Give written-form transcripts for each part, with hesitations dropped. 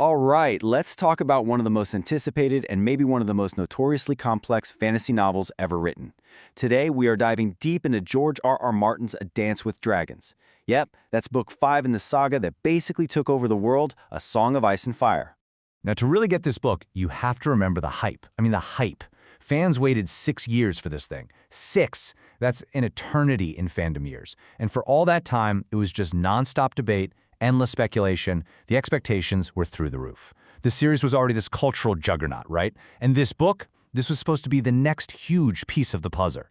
All right, let's talk about one of the most anticipated and maybe one of the most notoriously complex fantasy novels ever written. Today, we are diving deep into George R. Martin's A Dance with Dragons. Yep, that's book 5 in the saga that basically took over the world, A Song of Ice and Fire. Now, to really get this book, you have to remember the hype. The hype. Fans waited 6 years for this thing. 6! That's an eternity in fandom years. And for all that time, it was just nonstop debate, endless speculation. The expectations were through the roof. The series was already this cultural juggernaut, right? And this book, this was supposed to be the next huge piece of the puzzle.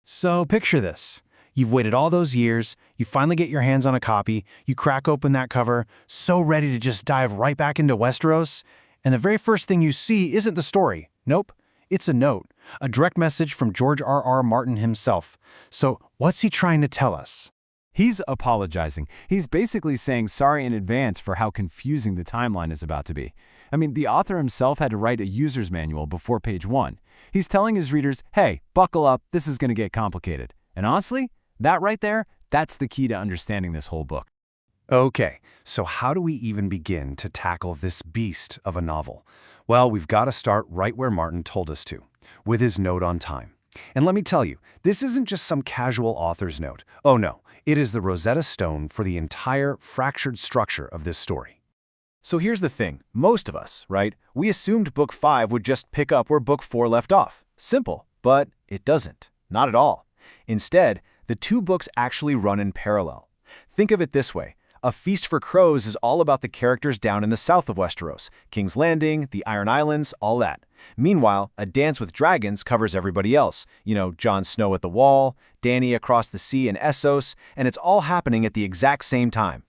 So picture this. You've waited all those years, you finally get your hands on a copy, you crack open that cover, so ready to just dive right back into Westeros, and the very first thing you see isn't the story. Nope, it's a note, a direct message from George R. Martin himself. So what's he trying to tell us? He's apologizing. He's basically saying sorry in advance for how confusing the timeline is about to be. The author himself had to write a user's manual before page 1. He's telling his readers, hey, buckle up, this is going to get complicated. And honestly, that right there, that's the key to understanding this whole book. Okay, so how do we even begin to tackle this beast of a novel? Well, we've got to start right where Martin told us to, with his note on time. And let me tell you, this isn't just some casual author's note. Oh no, it is the Rosetta Stone for the entire fractured structure of this story. So here's the thing, most of us, right? We assumed book 5 would just pick up where book 4 left off. Simple, but it doesn't. Not at all. Instead, the two books actually run in parallel. Think of it this way. A Feast for Crows is all about the characters down in the south of Westeros, King's Landing, the Iron Islands, all that. Meanwhile, A Dance with Dragons covers everybody else. Jon Snow at the Wall, Dany across the sea in Essos, and it's all happening at the exact same time.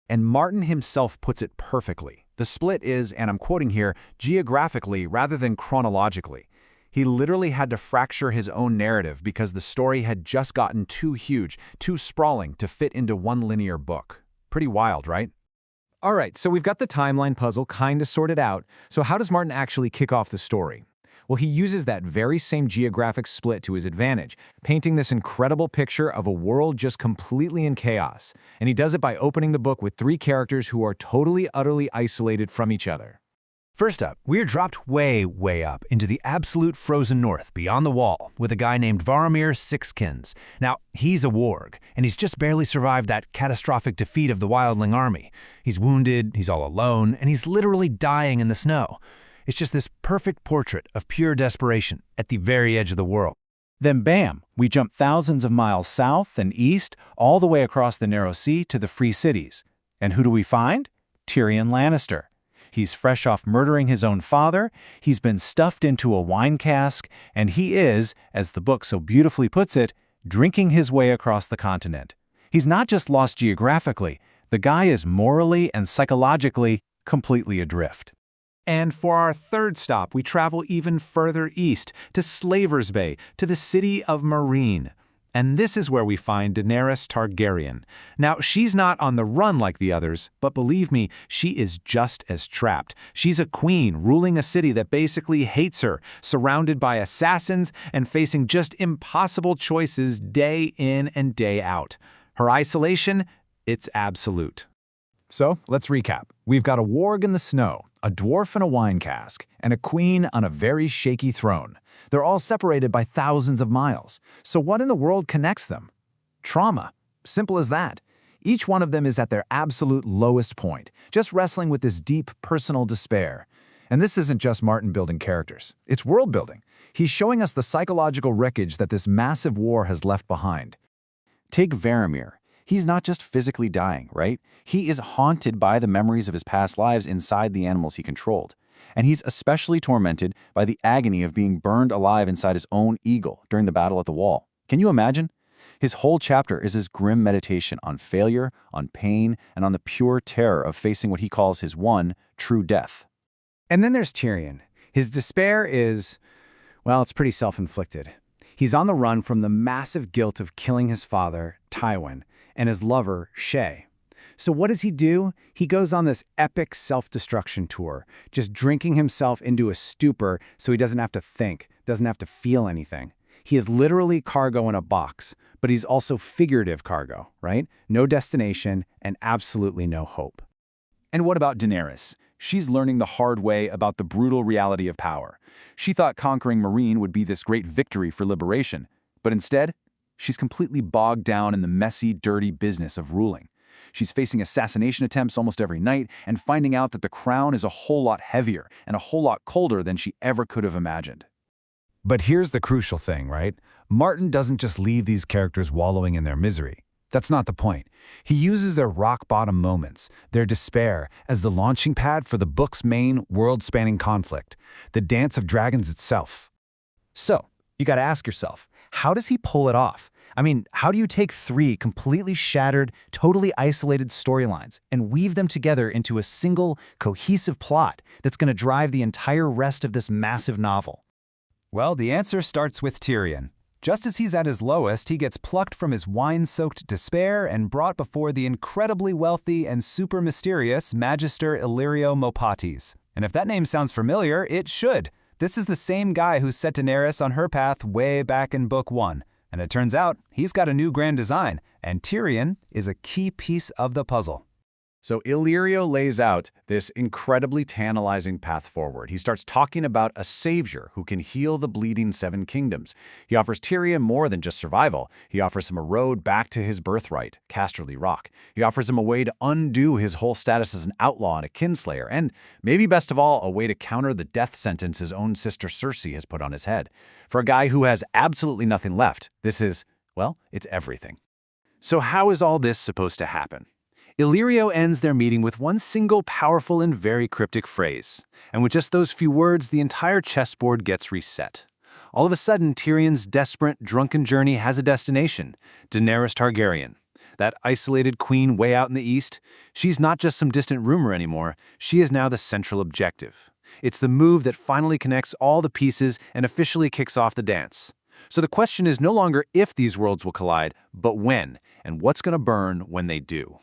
And Martin himself puts it perfectly. The split is, and I'm quoting here, geographically rather than chronologically. He literally had to fracture his own narrative because the story had just gotten too huge, too sprawling to fit into one linear book. Pretty wild, right? All right, so we've got the timeline puzzle kind of sorted out. So how does Martin actually kick off the story? Well, he uses that very same geographic split to his advantage, painting this incredible picture of a world just completely in chaos. And he does it by opening the book with 3 characters who are totally, utterly isolated from each other. First up, we're dropped way, way up into the absolute frozen north beyond the wall with a guy named Varamir Sixskins. Now, he's a warg, and he's just barely survived that catastrophic defeat of the Wildling army. He's wounded, he's all alone, and he's literally dying in the snow. It's just this perfect portrait of pure desperation at the very edge of the world. Then bam, we jump thousands of miles south and east, all the way across the narrow sea to the Free Cities. And who do we find? Tyrion Lannister. He's fresh off murdering his own father, he's been stuffed into a wine cask, and he is, as the book so beautifully puts it, drinking his way across the continent. He's not just lost geographically, the guy is morally and psychologically completely adrift. And for our third stop, we travel even further east, to Slaver's Bay, to the city of Meereen. And this is where we find Daenerys Targaryen. Now, she's not on the run like the others, but believe me, she is just as trapped. She's a queen ruling a city that basically hates her, surrounded by assassins and facing just impossible choices day in and day out. Her isolation, it's absolute. So, let's recap. We've got a warg in the snow, a dwarf in a wine cask, and a queen on a very shaky throne. They're all separated by thousands of miles. So what in the world connects them? Trauma. Simple as that. Each one of them is at their absolute lowest point, just wrestling with this deep personal despair. And this isn't just Martin building characters. It's world building. He's showing us the psychological wreckage that this massive war has left behind. Take Varamir. He's not just physically dying, right? He is haunted by the memories of his past lives inside the animals he controlled. And he's especially tormented by the agony of being burned alive inside his own eagle during the battle at the Wall. Can you imagine? His whole chapter is his grim meditation on failure, on pain, and on the pure terror of facing what he calls his one true death. And then there's Tyrion. His despair is, well, it's pretty self-inflicted. He's on the run from the massive guilt of killing his father, Tywin, and his lover, Shae. So what does he do? He goes on this epic self-destruction tour, just drinking himself into a stupor so he doesn't have to think, doesn't have to feel anything. He is literally cargo in a box, but he's also figurative cargo, right? No destination and absolutely no hope. And what about Daenerys? She's learning the hard way about the brutal reality of power. She thought conquering Meereen would be this great victory for liberation, but instead, she's completely bogged down in the messy, dirty business of ruling. She's facing assassination attempts almost every night and finding out that the crown is a whole lot heavier and a whole lot colder than she ever could have imagined. But here's the crucial thing, right? Martin doesn't just leave these characters wallowing in their misery. That's not the point. He uses their rock-bottom moments, their despair, as the launching pad for the book's main world-spanning conflict, the Dance of Dragons itself. So, you gotta ask yourself, how does he pull it off? I mean, how do you take 3 completely shattered, totally isolated storylines and weave them together into a single, cohesive plot that's gonna drive the entire rest of this massive novel? Well, the answer starts with Tyrion. Just as he's at his lowest, he gets plucked from his wine-soaked despair and brought before the incredibly wealthy and super mysterious Magister Illyrio Mopatis. And if that name sounds familiar, it should. This is the same guy who set Daenerys on her path way back in Book 1. And it turns out he's got a new grand design, and Tyrion is a key piece of the puzzle. So Illyrio lays out this incredibly tantalizing path forward. He starts talking about a savior who can heal the bleeding 7 kingdoms. He offers Tyrion more than just survival. He offers him a road back to his birthright, Casterly Rock. He offers him a way to undo his whole status as an outlaw and a kinslayer, and maybe best of all, a way to counter the death sentence his own sister Cersei has put on his head. For a guy who has absolutely nothing left, this is, well, it's everything. So how is all this supposed to happen? Illyrio ends their meeting with one single powerful and very cryptic phrase, and with just those few words, the entire chessboard gets reset. All of a sudden, Tyrion's desperate, drunken journey has a destination, Daenerys Targaryen. That isolated queen way out in the east, she's not just some distant rumor anymore, she is now the central objective. It's the move that finally connects all the pieces and officially kicks off the dance. So the question is no longer if these worlds will collide, but when, and what's going to burn when they do.